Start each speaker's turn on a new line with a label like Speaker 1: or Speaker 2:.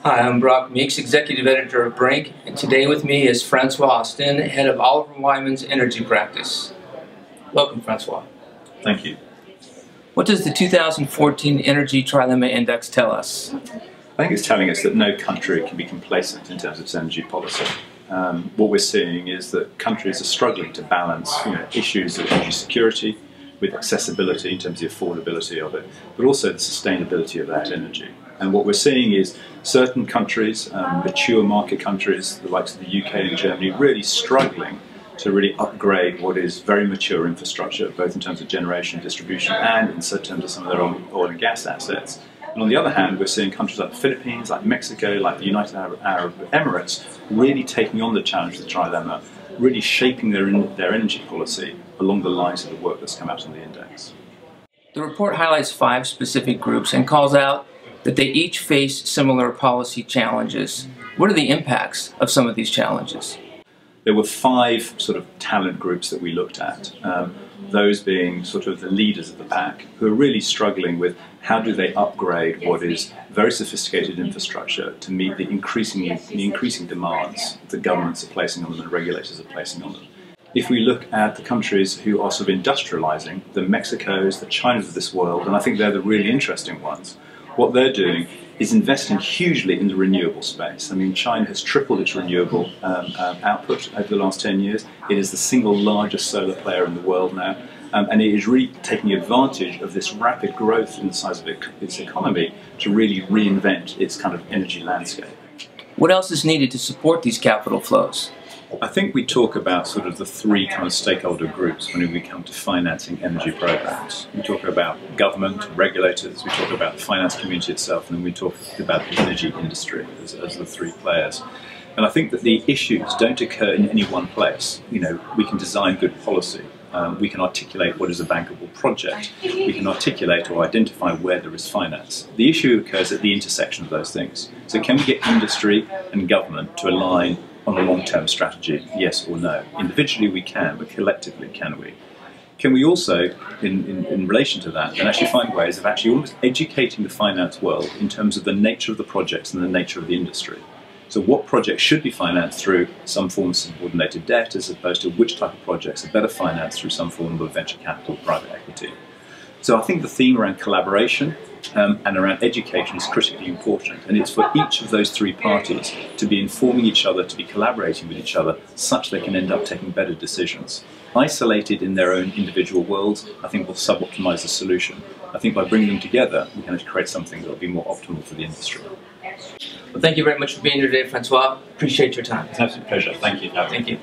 Speaker 1: Hi, I'm Brock Meeks, Executive Editor of BRINK, and today with me is Francois Austin, Head of Oliver Wyman's Energy Practice. Welcome, Francois.
Speaker 2: Thank you.
Speaker 1: What does the 2014 Energy Trilemma Index tell us?
Speaker 2: I think it's telling us that no country can be complacent in terms of its energy policy. What we're seeing is that countries are struggling to balance issues of energy security with accessibility in terms of the affordability of it, but also the sustainability of that energy. And what we're seeing is certain countries, mature market countries, the likes of the UK and Germany, really struggling to really upgrade what is very mature infrastructure, both in terms of generation, distribution, and in terms of some of their own oil and gas assets. And on the other hand, we're seeing countries like the Philippines, like Mexico, like the United Arab Emirates, really taking on the challenge of the trilemma, really shaping their energy policy along the lines of the work that's come out in the index.
Speaker 1: The report highlights 5 specific groups and calls out that they each face similar policy challenges. What are the impacts of some of these challenges?
Speaker 2: There were 5 sort of talent groups that we looked at, those being sort of the leaders of the pack, who are really struggling with how do they upgrade what is very sophisticated infrastructure to meet the increasing demands that governments are placing on them and regulators are placing on them. If we look at the countries who are sort of industrializing, the Mexicos, the Chinas of this world, and I think they're the really interesting ones, what they're doing is investing hugely in the renewable space. I mean, China has tripled its renewable output over the last 10 years. It is the single largest solar player in the world now, and it is really taking advantage of this rapid growth in the size of its economy to really reinvent its kind of energy landscape.
Speaker 1: What else is needed to support these capital flows?
Speaker 2: I think we talk about sort of the 3 kind of stakeholder groups when we come to financing energy programs. We talk about government, regulators, we talk about the finance community itself, and then we talk about the energy industry as the 3 players. And I think that the issues don't occur in any one place. We can design good policy. We can articulate what is a bankable project. We can articulate or identify where there is finance. The issue occurs at the intersection of those things. So can we get industry and government to align on a long-term strategy, yes or no? Individually we can, but collectively can we? Can we also, in relation to that, then actually find ways of actually almost educating the finance world in terms of the nature of the projects and the nature of the industry? So what projects should be financed through some form of subordinated debt as opposed to which type of projects are better financed through some form of venture capital, private equity? So I think the theme around collaboration and around education is critically important, and it's for each of those 3 parties to be informing each other, to be collaborating with each other, such they can end up taking better decisions. Isolated in their own individual worlds, I think will sub-optimize the solution. I think by bringing them together, we can create something that will be more optimal for the industry.
Speaker 1: Well, thank you very much for being here today, Francois. Appreciate your time.
Speaker 2: It's an absolute pleasure. Thank you.
Speaker 1: Thank you.